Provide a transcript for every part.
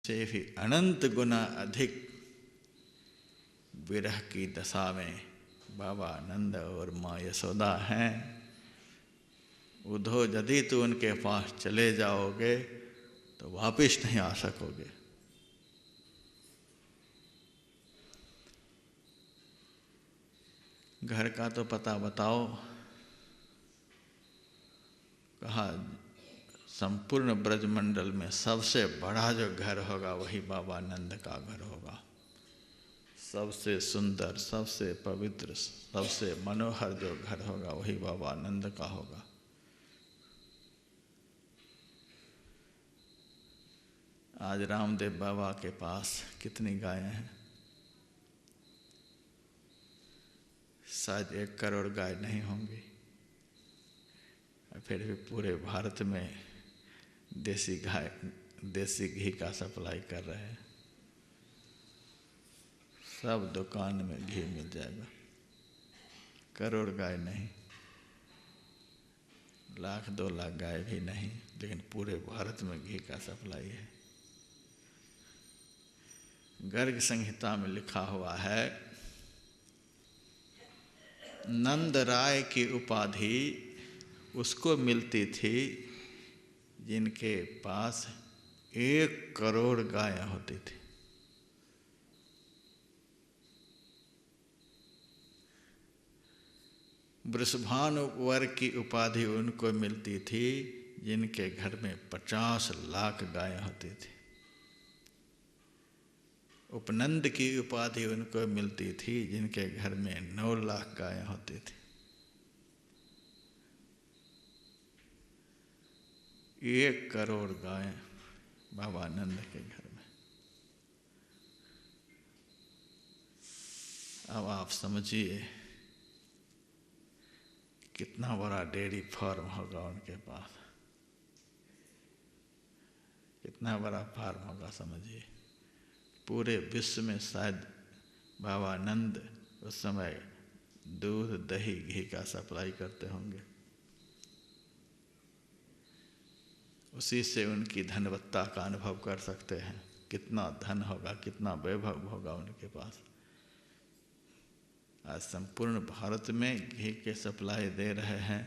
से भी अनंत गुना अधिक विरह की दशा में बाबा नंद और माँ यशोदा हैं। उद्धव यदि तो उनके पास चले जाओगे तो वापिस नहीं आ सकोगे। घर का तो पता बताओ। कहा संपूर्ण ब्रजमंडल में सबसे बड़ा जो घर होगा वही बाबा नंद का घर होगा। सबसे सुंदर, सबसे पवित्र, सबसे मनोहर जो घर होगा वही बाबा नंद का होगा। आज रामदेव बाबा के पास कितनी गायें हैं? शायद 1 करोड़ गाय नहीं होंगी। फिर भी पूरे भारत में देसी घी का सप्लाई कर रहे हैं। सब दुकान में घी मिल जाएगा। करोड़ गाय नहीं, 1,00,000-2 लाख गाय भी नहीं, लेकिन पूरे भारत में घी का सप्लाई है। गर्ग संहिता में लिखा हुआ है, नंद राय की उपाधि उसको मिलती थी जिनके पास 1 करोड़ गाय होती थी। वृषभानुवर की उपाधि उनको मिलती थी जिनके घर में 50 लाख गाय होती थी। उपनंद की उपाधि उनको मिलती थी जिनके घर में 9 लाख गायें होती थी। 1 करोड़ गायें बाबा नंद के घर में। अब आप समझिए कितना बड़ा डेयरी फार्म होगा उनके पास, कितना बड़ा फार्म होगा समझिए। पूरे विश्व में शायद बाबा नंद उस समय दूध, दही, घी का सप्लाई करते होंगे। उसी से उनकी धनवत्ता का अनुभव कर सकते हैं। कितना धन होगा, कितना वैभव होगा उनके पास। आज संपूर्ण भारत में घी के सप्लाई दे रहे हैं।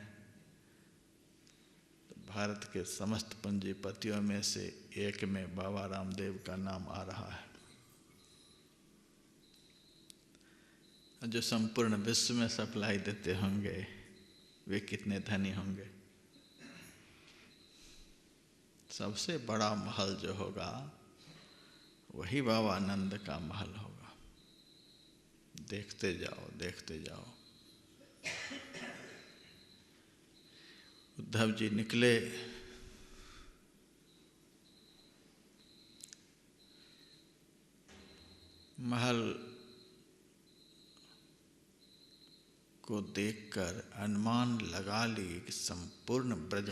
तो भारत के समस्त पूंजीपतियों में से एक में बाबा रामदेव का नाम आ रहा है। जो संपूर्ण विश्व में सप्लाई देते होंगे वे कितने धनी होंगे। सबसे बड़ा महल जो होगा वही बाबा नंद का महल होगा। देखते जाओ, देखते जाओ। उद्धव जी निकले, महल को देखकर अनुमान लगा ली कि संपूर्ण ब्रज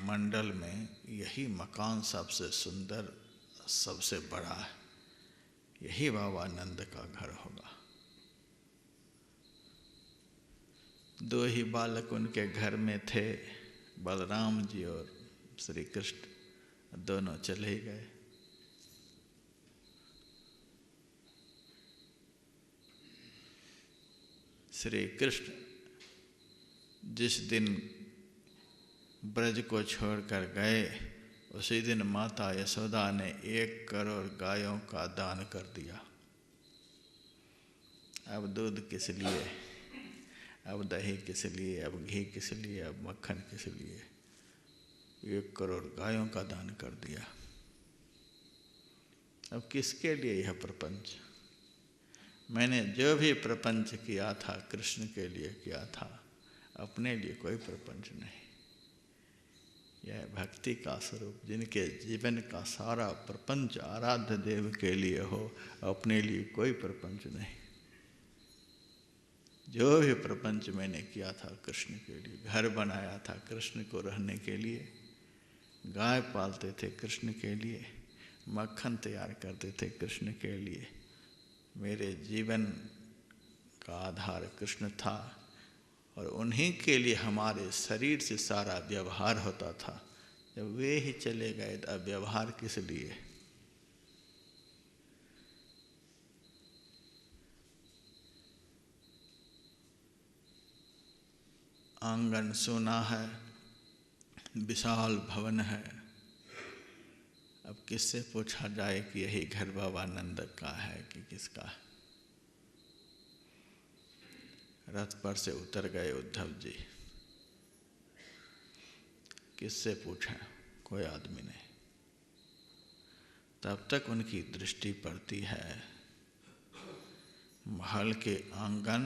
मंडल में यही मकान सबसे सुंदर, सबसे बड़ा है। यही बाबा नंद का घर होगा। 2 ही बालक उनके घर में थे, बलराम जी और श्री कृष्ण। दोनों चले गए। श्री कृष्ण जिस दिन ब्रज को छोड़कर गए उसी दिन माता यशोदा ने 1 करोड़ गायों का दान कर दिया। अब दूध किस लिए, अब दही किस लिए, अब घी किस लिए, अब मक्खन किस लिए? 1 करोड़ गायों का दान कर दिया। अब किसके लिए यह प्रपंच? मैंने जो भी प्रपंच किया था कृष्ण के लिए किया था, अपने लिए कोई प्रपंच नहीं। यह भक्ति का स्वरूप, जिनके जीवन का सारा प्रपंच आराध्य देव के लिए हो, अपने लिए कोई प्रपंच नहीं। जो भी प्रपंच मैंने किया था कृष्ण के लिए। घर बनाया था कृष्ण को रहने के लिए, गाय पालते थे कृष्ण के लिए, मक्खन तैयार करते थे कृष्ण के लिए। मेरे जीवन का आधार कृष्ण था और उन्हीं के लिए हमारे शरीर से सारा व्यवहार होता था। जब वे ही चले गए तो अब व्यवहार किस लिए? आंगन सोना है, विशाल भवन है। अब किससे पूछा जाए कि यही घर बाबा नंद का है कि किसका है? रथ पर से उतर गए उद्धव जी। किससे पूछा? कोई आदमी नहीं। तब तक उनकी दृष्टि पड़ती है महल के आंगन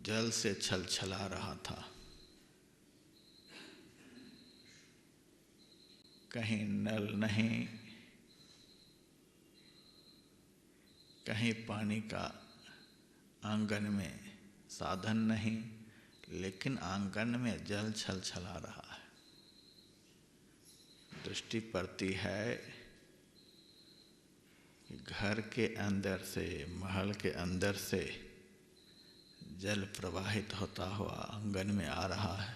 जल से छलछला रहा था। कहीं नल नहीं, कहीं पानी का आंगन में साधन नहीं, लेकिन आंगन में जल छलछला रहा है। दृष्टि पड़ती है कि घर के अंदर से, महल के अंदर से जल प्रवाहित होता हुआ आंगन में आ रहा है।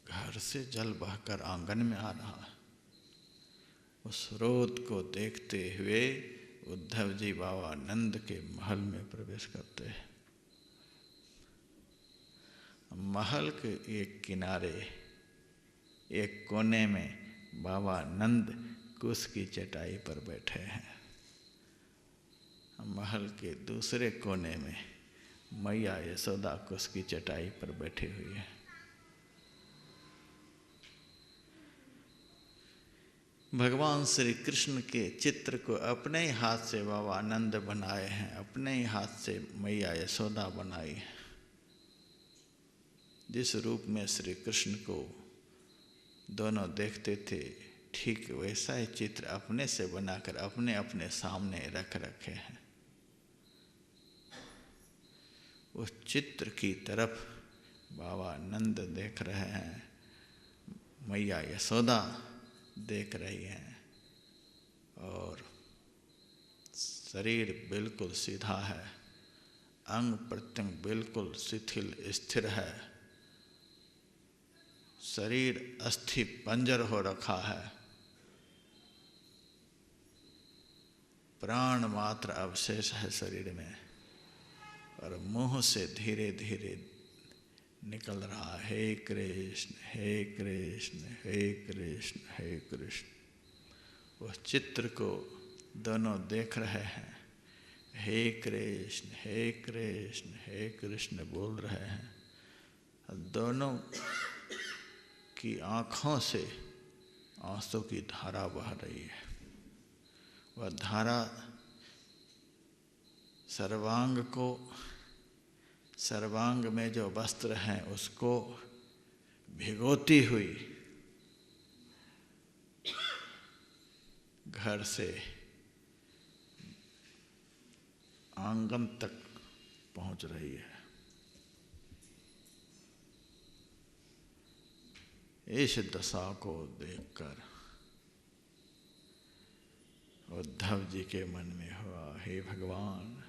घर से जल बहकर आंगन में आ रहा है। उस स्रोत को देखते हुए उद्धव जी बाबा नंद के महल में प्रवेश करते हैं। महल के एक किनारे, एक कोने में बाबा नंद कुश की चटाई पर बैठे हैं। महल के दूसरे कोने में मैया यशोदा कुश की चटाई पर बैठी हुई है। भगवान श्री कृष्ण के चित्र को अपने ही हाथ से बाबा नंद बनाए हैं, अपने ही हाथ से मैया यशोदा बनाई है। जिस रूप में श्री कृष्ण को दोनों देखते थे, ठीक वैसा ही चित्र अपने से बनाकर अपने अपने सामने रख रखे हैं। उस चित्र की तरफ बाबा नंद देख रहे हैं, मैया यशोदा देख रही हैं, और शरीर बिल्कुल सीधा है, अंग प्रत्यंग बिल्कुल शिथिल स्थिर है, शरीर अस्थि पंजर हो रखा है, प्राण मात्र अवशेष है शरीर में, और मुंह से धीरे धीरे निकल रहा है हे कृष्ण हे कृष्ण हे कृष्ण हे कृष्ण। वह चित्र को दोनों देख रहे हैं, हे कृष्ण हे कृष्ण हे कृष्ण बोल रहे हैं। दोनों की आँखों से आंसू की धारा बह रही है। वह धारा सर्वांग में जो वस्त्र हैं उसको भिगोती हुई घर से आंगन तक पहुंच रही है। इस दशा को देखकर उद्धव जी के मन में हुआ, हे भगवान,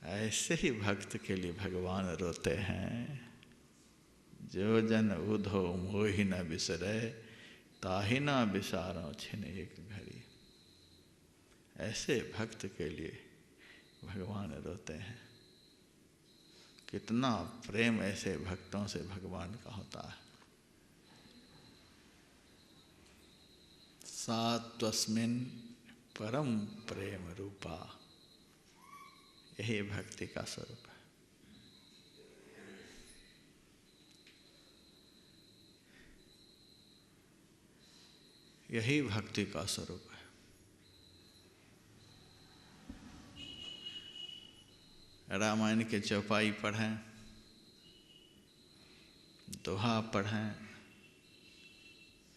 ऐसे ही भक्त के लिए भगवान रोते हैं। जो जन उधो मोहि न बिसरे, ताहि न बिसारो छिन एक घड़ी। ऐसे भक्त के लिए भगवान रोते हैं। कितना प्रेम ऐसे भक्तों से भगवान का होता है। सा त्वस्मिन् परम प्रेम रूपा, यही भक्ति का स्वरूप है। यही भक्ति का स्वरूप है। रामायण के चौपाई पढ़ें, दोहा पढ़ें,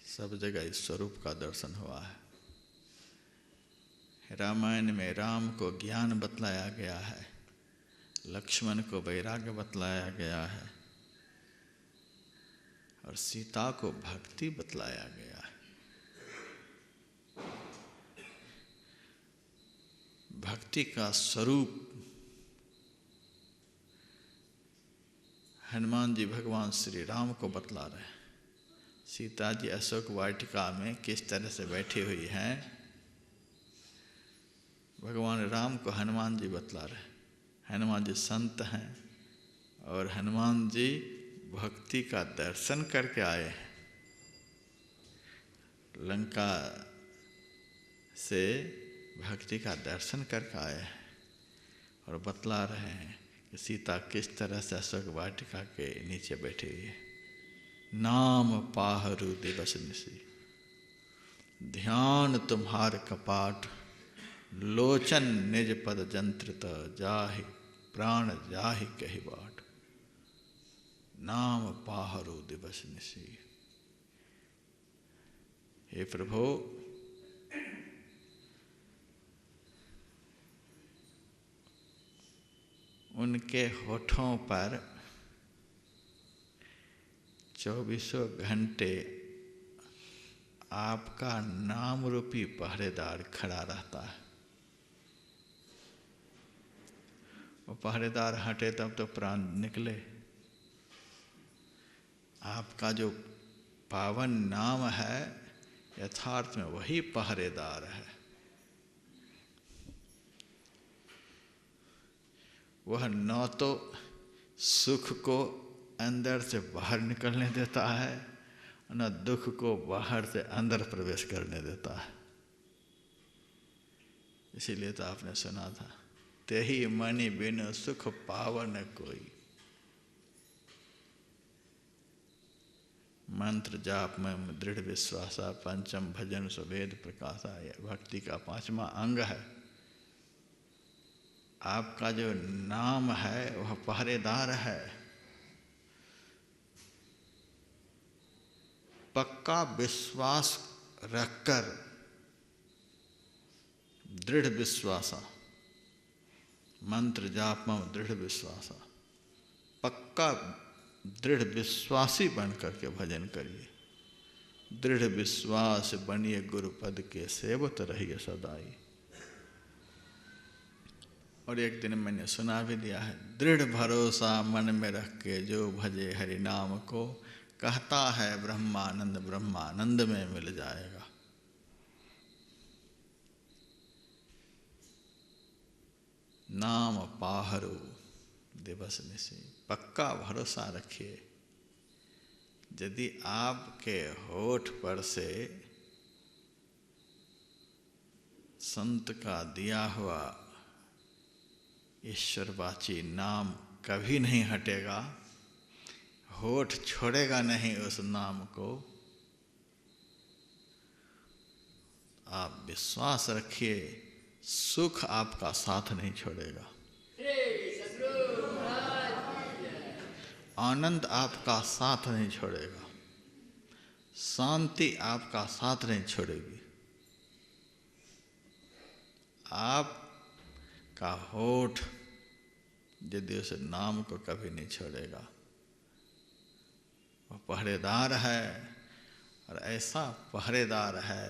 सब जगह इस स्वरूप का दर्शन हुआ है। रामायण में राम को ज्ञान बतलाया गया है, लक्ष्मण को वैराग्य बतलाया गया है, और सीता को भक्ति बतलाया गया है। भक्ति का स्वरूप हनुमान जी भगवान श्री राम को बतला रहे हैं। सीता जी अशोक वाटिका में किस तरह से बैठी हुई हैं, भगवान राम को हनुमान जी बतला रहे। हनुमान जी संत हैं और हनुमान जी भक्ति का दर्शन करके आए हैं। लंका से भक्ति का दर्शन करके आए हैं और बतला रहे हैं कि सीता किस तरह से अशोक वाटिका के नीचे बैठी हुई है। नाम पाहरु दिवस निसी, ध्यान तुम्हार कपाट, लोचन निज पद जंत्रित, जाहि प्राण जाहि कही बाट। नाम पाहरु दिवस निसी। हे प्रभु, उनके होठों पर 24 घंटे आपका नाम रूपी पहरेदार खड़ा रहता है। वो पहरेदार हटे तब तो प्राण निकले। आपका जो पावन नाम है, यथार्थ में वही पहरेदार है। वह न तो सुख को अंदर से बाहर निकलने देता है, न दुख को बाहर से अंदर प्रवेश करने देता है। इसीलिए तो आपने सुना था, तेहि मनि बिनु सुख पावन कोई। मंत्र जाप में दृढ़ विश्वासा, पंचम भजन सुवेद प्रकाशा, यह भक्ति का 5वां अंग है। आपका जो नाम है वह पहरेदार है। पक्का विश्वास रखकर, दृढ़ विश्वासा, मंत्र जाप में दृढ़ विश्वासा, पक्का दृढ़ विश्वासी बन करके भजन करिए। दृढ़ विश्वास बनिए गुरुपद के, सेवत रहिए सदाई। और एक दिन मैंने सुना भी दिया है, दृढ़ भरोसा मन में रख के जो भजे हरि नाम को, कहता है ब्रह्मानंद ब्रह्मानंद में मिल जाएगा। नाम पाहरो दिवस निसी, पक्का भरोसा रखिए। यदि आपके होठ पर से संत का दिया हुआ ईश्वरवाची नाम कभी नहीं हटेगा, होठ छोड़ेगा नहीं उस नाम को, आप विश्वास रखिए, सुख आपका साथ नहीं छोड़ेगा, आनंद आपका साथ नहीं छोड़ेगा, शांति आपका साथ नहीं छोड़ेगी। आपका होठ यदि उस नाम को कभी नहीं छोड़ेगा, वो पहरेदार है। और ऐसा पहरेदार है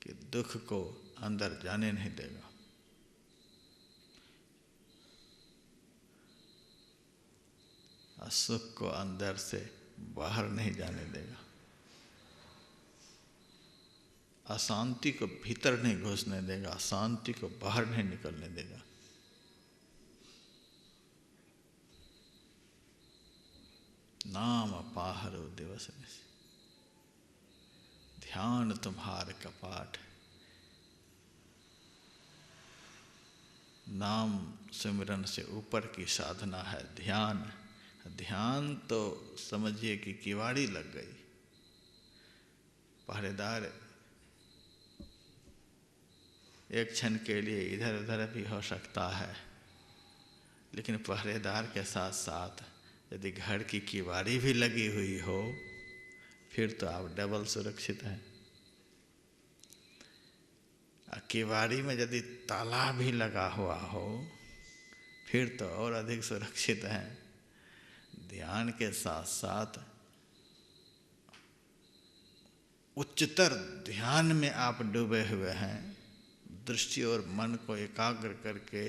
कि दुख को अंदर जाने नहीं देगा। सुख को अंदर से बाहर नहीं जाने देगा, अशांति को भीतर नहीं घुसने देगा, शांति को बाहर नहीं निकलने देगा। नाम पाहरो दिवस निसी, ध्यान तुम्हार कपाट। नाम सिमरन से ऊपर की साधना है ध्यान। ध्यान तो समझिए कि किवाड़ी लग गई। पहरेदार एक क्षण के लिए इधर उधर भी हो सकता है, लेकिन पहरेदार के साथ साथ यदि घर की किवाड़ी भी लगी हुई हो, फिर तो आप डबल सुरक्षित हैं। किवाड़ी में यदि ताला भी लगा हुआ हो, फिर तो और अधिक सुरक्षित हैं। ध्यान के साथ साथ उच्चतर ध्यान में आप डूबे हुए हैं, दृष्टि और मन को एकाग्र करके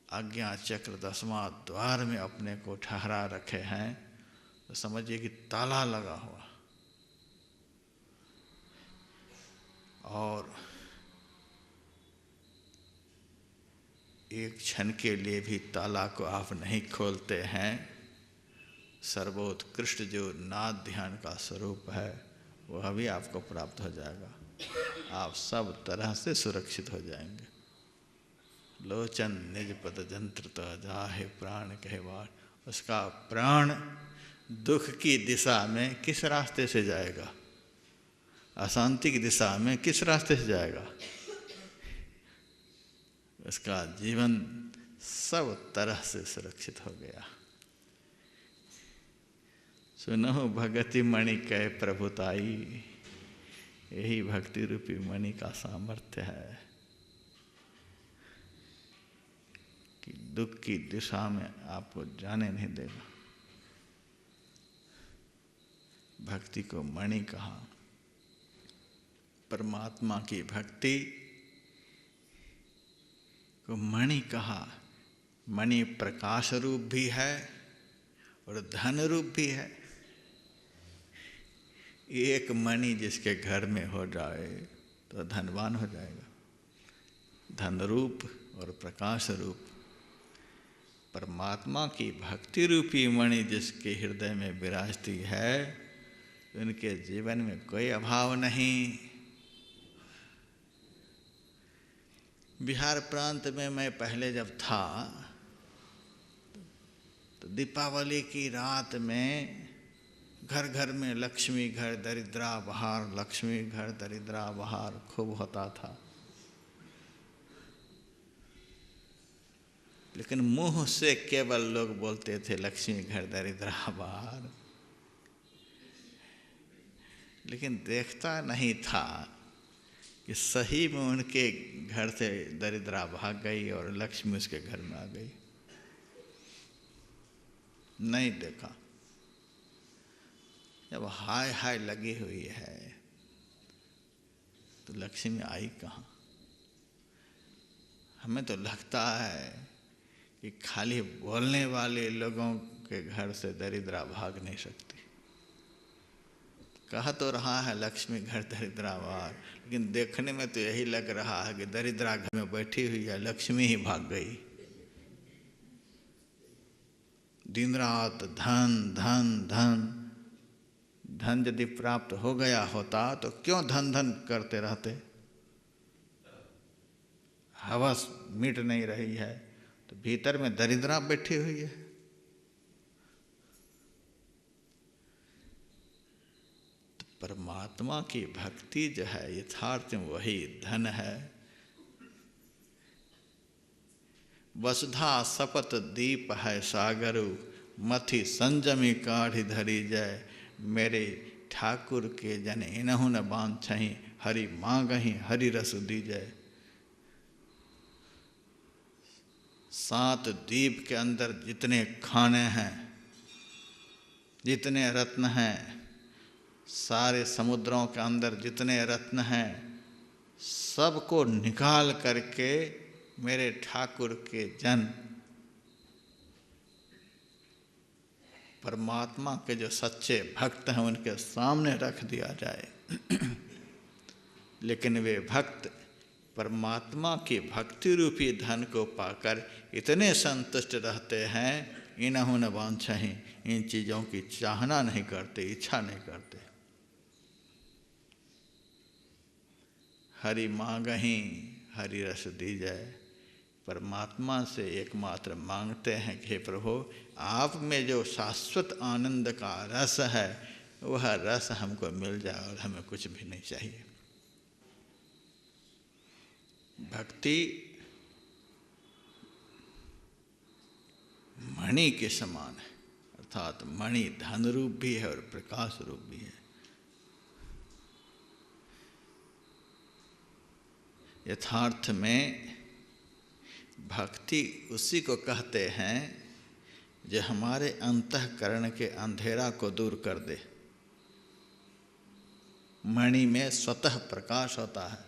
आज्ञा चक्र 10वां द्वार में अपने को ठहरा रखे हैं, तो समझिए कि ताला लगा हुआ। और एक क्षण के लिए भी ताला को आप नहीं खोलते हैं, सर्वोत्कृष्ट जो नाद ध्यान का स्वरूप है वह भी आपको प्राप्त हो जाएगा। आप सब तरह से सुरक्षित हो जाएंगे। लोचन निज पद जंत्र तो जाहे प्राण कहवार। उसका प्राण दुख की दिशा में किस रास्ते से जाएगा, अशांति की दिशा में किस रास्ते से जाएगा? उसका जीवन सब तरह से सुरक्षित हो गया। सुनो भगति मणि कै प्रभुताई, यही भक्ति रूपी मणि का सामर्थ्य है कि दुख की दिशा में आपको जाने नहीं देगा। भक्ति को मणि कहा। परमात्मा की भक्ति को मणि कहा। मणि प्रकाश रूप भी है और धन रूप भी है। एक मणि जिसके घर में हो जाए तो धनवान हो जाएगा। धन रूप और प्रकाश रूप परमात्मा की भक्ति रूपी मणि जिसके हृदय में विराजती है, उनके जीवन में कोई अभाव नहीं। बिहार प्रांत में मैं पहले जब था तो दीपावली की रात में घर घर में लक्ष्मी घर दरिद्रा बहार, लक्ष्मी घर दरिद्रा बहार खूब होता था। लेकिन मुंह से केवल लोग बोलते थे लक्ष्मी घर दरिद्रा बहार, लेकिन देखता नहीं था कि सही में उनके घर से दरिद्रा भाग गई और लक्ष्मी उसके घर में आ गई। नहीं देखा। जब हाय हाय लगी हुई है तो लक्ष्मी आई कहाँ? हमें तो लगता है कि खाली बोलने वाले लोगों के घर से दरिद्रा भाग नहीं सकती। कहा तो रहा है लक्ष्मी घर दरिद्रा बाहर, लेकिन देखने में तो यही लग रहा है कि दरिद्रा घर में बैठी हुई है, लक्ष्मी ही भाग गई। दिन रात धन धन धन धन यदि प्राप्त हो गया होता तो क्यों धन धन करते रहते? हवस मिट नहीं रही है तो भीतर में दरिद्रा बैठी हुई है। तो परमात्मा की भक्ति जो है यथार्थ में वही धन है। वसुधा सपत दीप है सागरु, मथि संजमी काढ़ी धरी जय। मेरे ठाकुर के जन इनहु न बांछहि, हरि मांगहि हरि रस दीजय। 7 दीप के अंदर जितने खाने हैं, जितने रत्न हैं, सारे समुद्रों के अंदर जितने रत्न हैं, सबको निकाल करके मेरे ठाकुर के जन परमात्मा के जो सच्चे भक्त हैं उनके सामने रख दिया जाए। लेकिन वे भक्त परमात्मा की भक्ति रूपी धन को पाकर इतने संतुष्ट रहते हैं, इनहु न वांछहि, इन चीज़ों की चाहना नहीं करते, इच्छा नहीं करते। हरि मांगहि हरि रस दीजय। परमात्मा से एकमात्र मांगते हैं कि हे प्रभु, आप में जो शाश्वत आनंद का रस है वह रस हमको मिल जाए और हमें कुछ भी नहीं चाहिए। भक्ति मणि के समान है, अर्थात मणि धन रूप भी है और प्रकाश रूप भी है। यथार्थ में भक्ति उसी को कहते हैं जो हमारे अंतःकरण के अंधेरा को दूर कर दे। मणि में स्वतः प्रकाश होता है।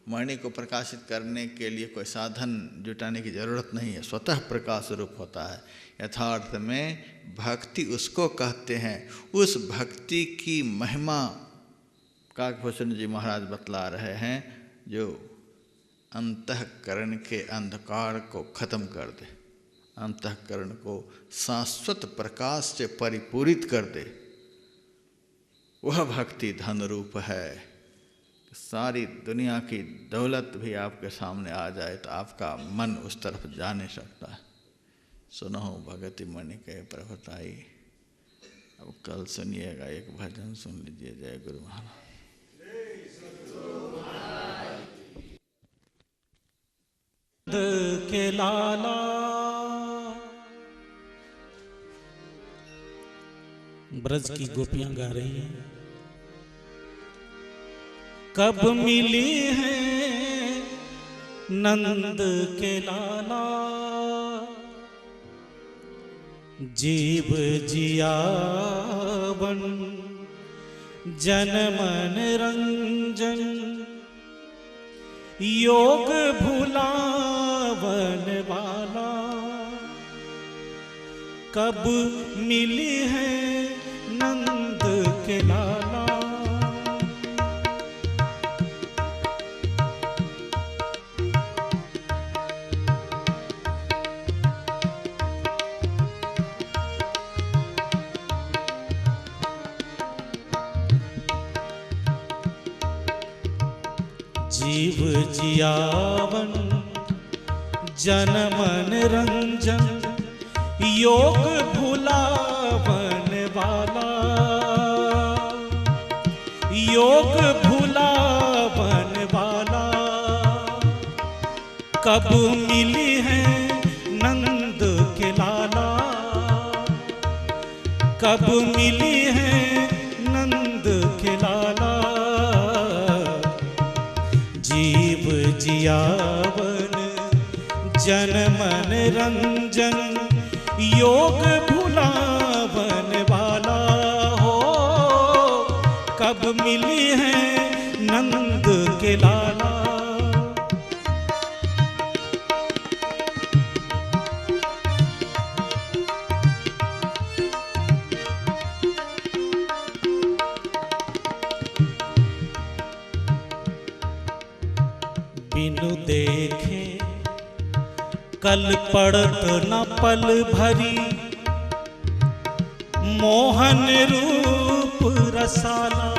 मणि को प्रकाशित करने के लिए कोई साधन जुटाने की जरूरत नहीं है, स्वतः प्रकाश रूप होता है। यथार्थ में भक्ति उसको कहते हैं। उस भक्ति की महिमा काकभूषण जी महाराज बतला रहे हैं, जो अंतःकरण के अंधकार को खत्म कर दे, अंतःकरण को शाश्वत प्रकाश से परिपूरित कर दे। वह भक्ति धन रूप है। सारी दुनिया की दौलत भी आपके सामने आ जाए तो आपका मन उस तरफ जा नहीं सकता। सुनो भगति मणि के प्रभुताई। अब कल सुनिएगा, एक भजन सुन लीजिए। जय गुरु महाराज। के लाला ब्रज की गोपियां गा रही हैं। कब मिली है नंद के लाला, जीव जियावन जन मन रंजन, योग भुलावन वाला। कब मिली है नंद के लाला, जीव जियावन जन मन रंजन, योग भुलावन वाला। योग भुलावन वाला। कब मिली है नंद के लाला, कब मिली है नंद के लाला। जीव जियावन जन मन रंजन, योग भुलावन वाला हो। कब मिली है नंद के लाला, बिनु देखे कल पड़त न पल भरी, मोहन रूप रसाला।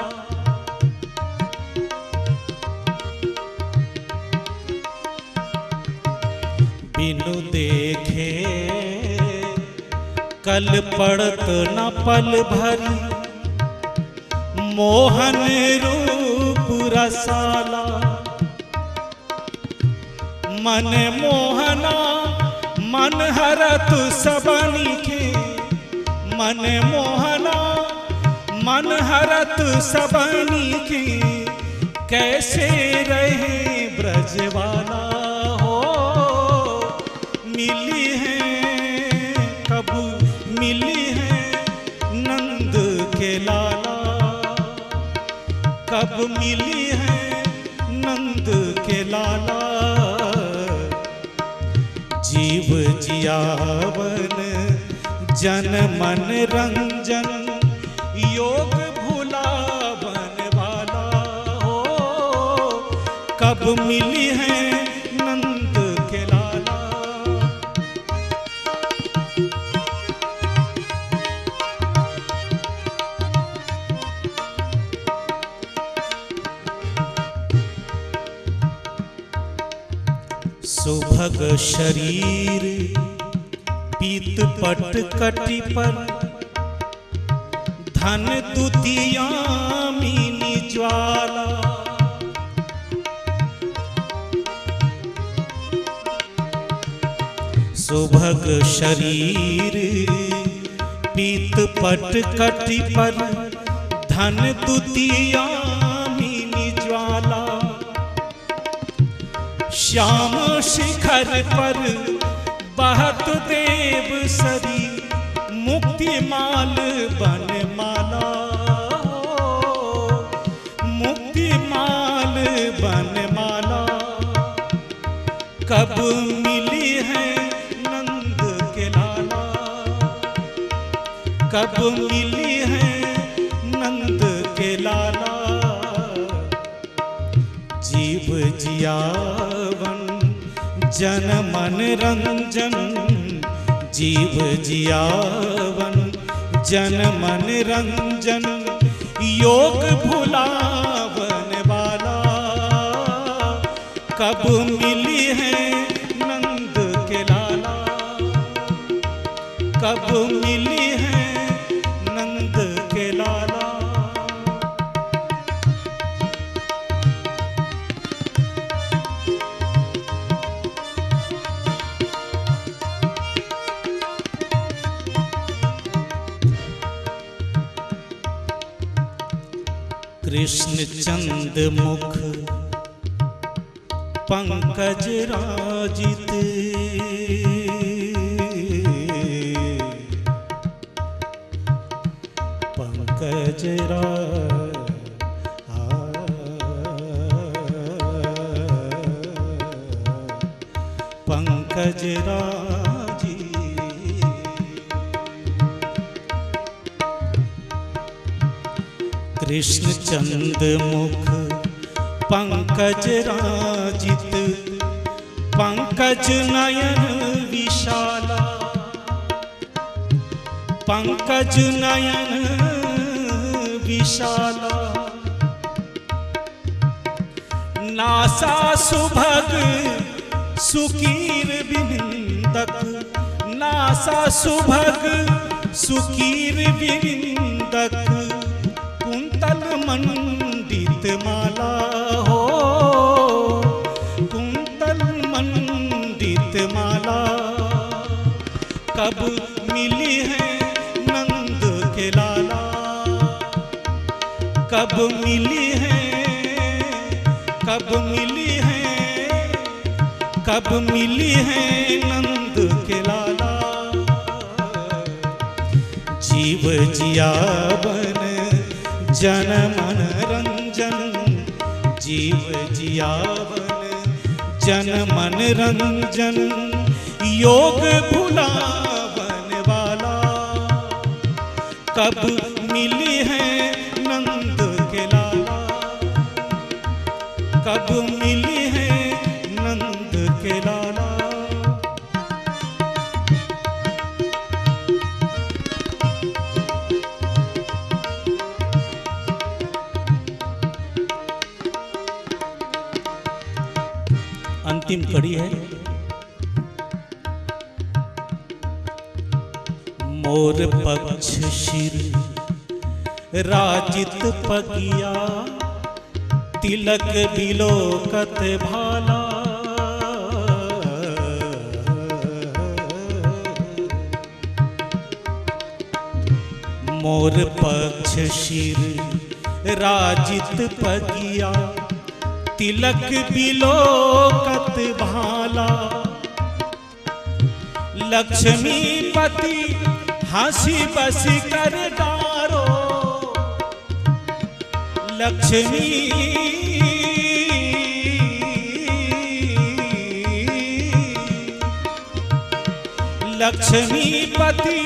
बिनु देखे कल पड़त न पल भरी, मोहन रूप रसाला। मन मोहना मन हरत सबनी के, मन मोहना मन हरत सबनी के। कैसे रहे ब्रजवाला हो, मिली है कब मिली है नंद के लाला, कब मिली है नंद के लाला। जीव जियावन जन मन रंजन, योग भुलावन वाला हो। कब मिली है नंद के लाला, सुभग शरीर पीत पट कटि पर, धन दुतियामिनी ज्वाला। सुभग शरीर पीत पट कटि पर, धन दुतियामिनी ज्वाला। श्याम शिखर पर बहत देव सरी, मुक्ति माल बन माला। मुक्ति माल बन माला। कब मिली है नंद के लाला, कब मिली है नंद के लाला। जीव जियावन जन मन रंजन जीव जियावन, जन मन रंजन योग भुलावन वाला। कब मिली है नंद के लाला, कब मिली है नंद के लाला। कृष्ण चंद मुख पंकज राजित, पंकज पंकज राजी। कृष्ण चंद मुख पंकज राजित, पंकज नयन विशाला, पंकज नयन विशाला। नासा सुभग सुकीर विनिंदक, नासा सुभग सुकीर विनिंदक। कुंतल मंडित माला हो, कुंतल मंडित माला। कब मिली है नंद के लाला, कब मिली है, कब मिली है, कब मिली है नंद के लाला। जीव जियावन जन मन रंजन, जीव जियावन जन मन रंजन योग भुलावन वाला। कब मिली है नंद के लाला, कब मिली है नंद के लाला। अंतिम कड़ी है। मोर पक्ष शिर राजित पगिया, तिलक बिलोकत भाला। मोर पक्ष शिर राजित पगिया, तिलक बिलोकत भाला। लक्ष्मीपति हंसी बस कर डारो, लक्ष्मी लक्ष्मीपति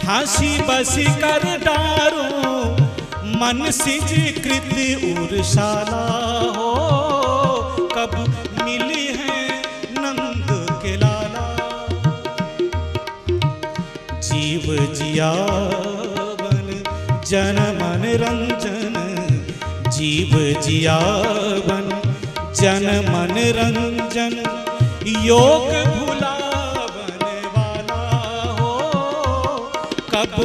हंसी बस कर डारो। मन सिज कृत उर्शाला हो, कब मिली है नंद के लाला। जीव जियावन जन मन रंजन, जीव जियावन जन मन रंजन योग भुलावन वाला हो। कब